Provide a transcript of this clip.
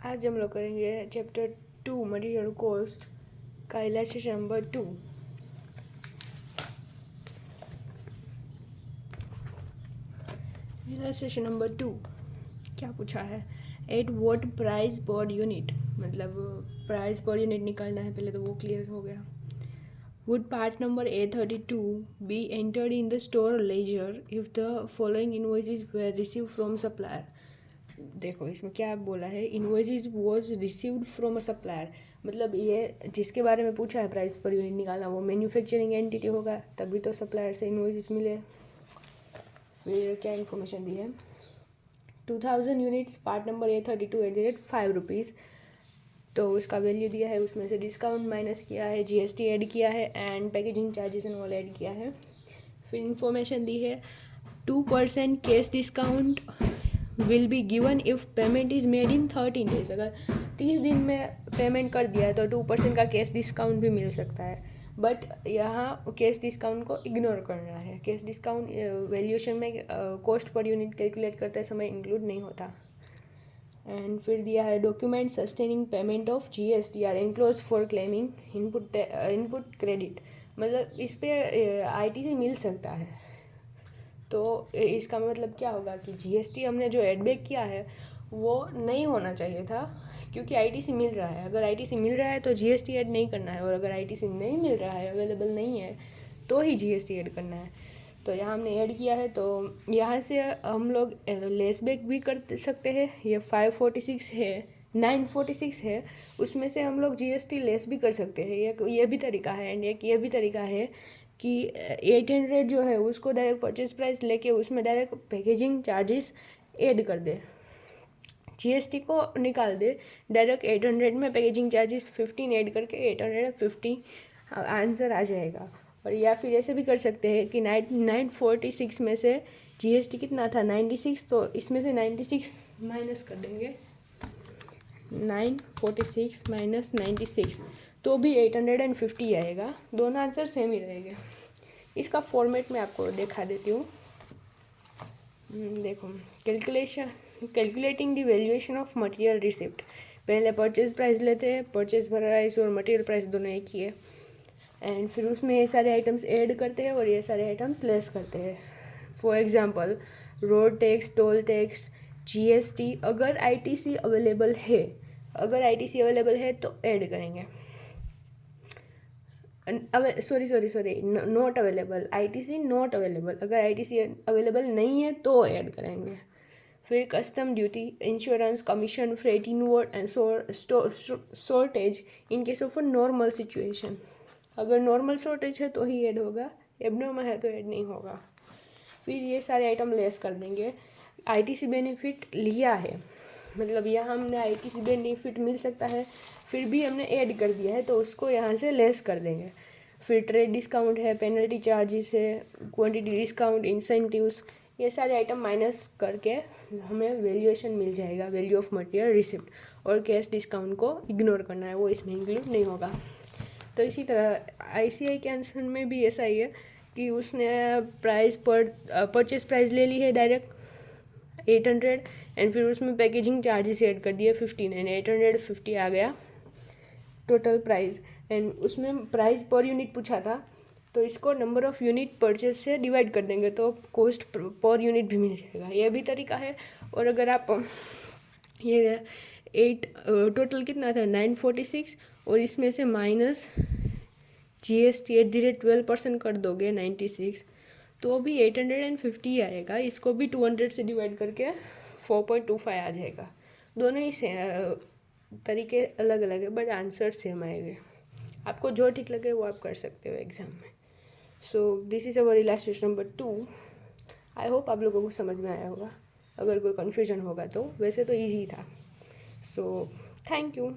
आज हम लोग करेंगे चैप्टर 2 मटेरियल कॉस्ट का इलस्ट्रेशन नंबर 2। इलस्ट्रेशन नंबर 2 क्या पूछा है? At what price per unit, मतलब प्राइस पर यूनिट निकालना है पहले, तो वो क्लियर हो गया। Would part number A32 be entered in the store laser if the following invoices were receive from supplier. देखो इसमें क्या बोला है, invoices was received from a supplier, मतलब ये जिसके बारे में पूछा है प्राइस पर यूनिट निकालना, वो मैन्युफैक्चरिंग एंटिटी होगा, तभी तो सप्लायर से इनवॉइसेस मिले। फिर क्या इन्फॉर्मेशन दी है? 2000 units, part number A32 at 5 rupees, तो उसका वैल्यू दिया है, उसमें से डिस्काउंट माइनस किया है, GST ऐड किया है and packaging charges and all add किया है। फिर इन्फॉर्मेशन दी है 2% cash discount will be given if payment is made in 13 days. अगर 30 दिन में पेमेंट कर दिया है तो 2% का कैश डिस्काउंट भी मिल सकता है, बट यहाँ कैश डिस्काउंट को इग्नोर करना है। कैश डिस्काउंट वैल्यूएशन में कॉस्ट पर यूनिट कैलकुलेट करते समय इंक्लूड नहीं होता। एंड फिर दिया है document sustaining payment of GST are enclose for claiming input credit, मतलब इस पर ITC मिल सकता है। तो इसका मतलब क्या होगा कि GST हमने जो एडबैक किया है वो नहीं होना चाहिए था, क्योंकि ITC मिल रहा है। अगर ITC मिल रहा है तो GST ऐड नहीं करना है, और अगर ITC नहीं मिल रहा है, अवेलेबल नहीं है, तो ही GST ऐड करना है। तो यहाँ हमने ऐड किया है, तो यहाँ से हम लोग लेसबैक भी कर सकते हैं। ये 546 है, 946 है, उसमें से हम लोग GST लेस भी कर सकते हैं। ये भी तरीका है। एंड एक ये भी तरीका है कि 800 जो है उसको डायरेक्ट परचेज प्राइस लेके उसमें डायरेक्ट पैकेजिंग चार्जेस ऐड कर दे, GST को निकाल दे, डायरेक्ट 800 में पैकेजिंग चार्जेस 15 ऐड करके 850 आंसर आ जाएगा। और या फिर ऐसे भी कर सकते हैं कि 946 में से GST कितना था 96, तो इसमें से 96 माइनस कर देंगे, 946 माइनस 96, तो भी 850 आएगा। दोनों आंसर सेम ही रहेंगे। इसका फॉर्मेट मैं आपको दिखा देती हूँ। देखो, calculating the valuation of material receipt, पहले परचेज प्राइस लेते हैं, परचेज प्राइस और मटेरियल प्राइस दोनों एक ही है, एंड फिर उसमें ये सारे आइटम्स ऐड करते हैं और ये सारे आइटम्स लेस करते हैं। For example road tax, toll tax, GST, अगर ITC अवेलेबल है, तो ऐड करेंगे। Sorry not available, ITC not available, अगर ITC अवेलेबल नहीं है तो ऐड करेंगे। फिर custom duty, insurance, commission, freight inward and shortage in case of a normal situation, अगर नॉर्मल शॉर्टेज है तो ही ऐड होगा, एबनॉर्मल है तो ऐड नहीं होगा। फिर ये सारे आइटम लेस कर देंगे। ITC बेनिफिट लिया है, मतलब यहाँ हमने ITC बेनिफिट मिल सकता है, फिर भी हमने ऐड कर दिया है, तो उसको यहाँ से लेस कर देंगे। फिर ट्रेड डिस्काउंट है, पेनल्टी चार्जेस है, क्वांटिटी डिस्काउंट, इंसेंटिव्स, ये सारे आइटम माइनस करके हमें वैल्यूएशन मिल जाएगा, वैल्यू ऑफ मटेरियल रिसिप्ट। और कैश डिस्काउंट को इग्नोर करना है, वो इसमें इंक्लूड नहीं होगा। तो इसी तरह ICI के आंसर में भी ऐसा ही है कि उसने परचेज प्राइस ले ली है डायरेक्ट 800, एंड फिर उसमें पैकेजिंग चार्जेस ऐड कर दिए 15, एंड 850 आ गया टोटल प्राइस। एंड उसमें प्राइस पर यूनिट पूछा था, तो इसको नंबर ऑफ़ यूनिट परचेज से डिवाइड कर देंगे तो कॉस्ट पर यूनिट भी मिल जाएगा। यह भी तरीका है। और अगर आप ये 8 टोटल कितना था 946, और इसमें से माइनस GST @ 12% कर दोगे 96, तो भी 850 आएगा। इसको भी 200 से डिवाइड करके 4.25 आ जाएगा। दोनों ही से तरीके अलग अलग है, बट आंसर सेम आएंगे। आपको जो ठीक लगे वो आप कर सकते हो एग्ज़ाम में। So this is our illustration number 2। I hope आप लोगों को समझ में आया होगा। अगर कोई कन्फ्यूजन होगा तो, वैसे तो ईजी था। So thank you.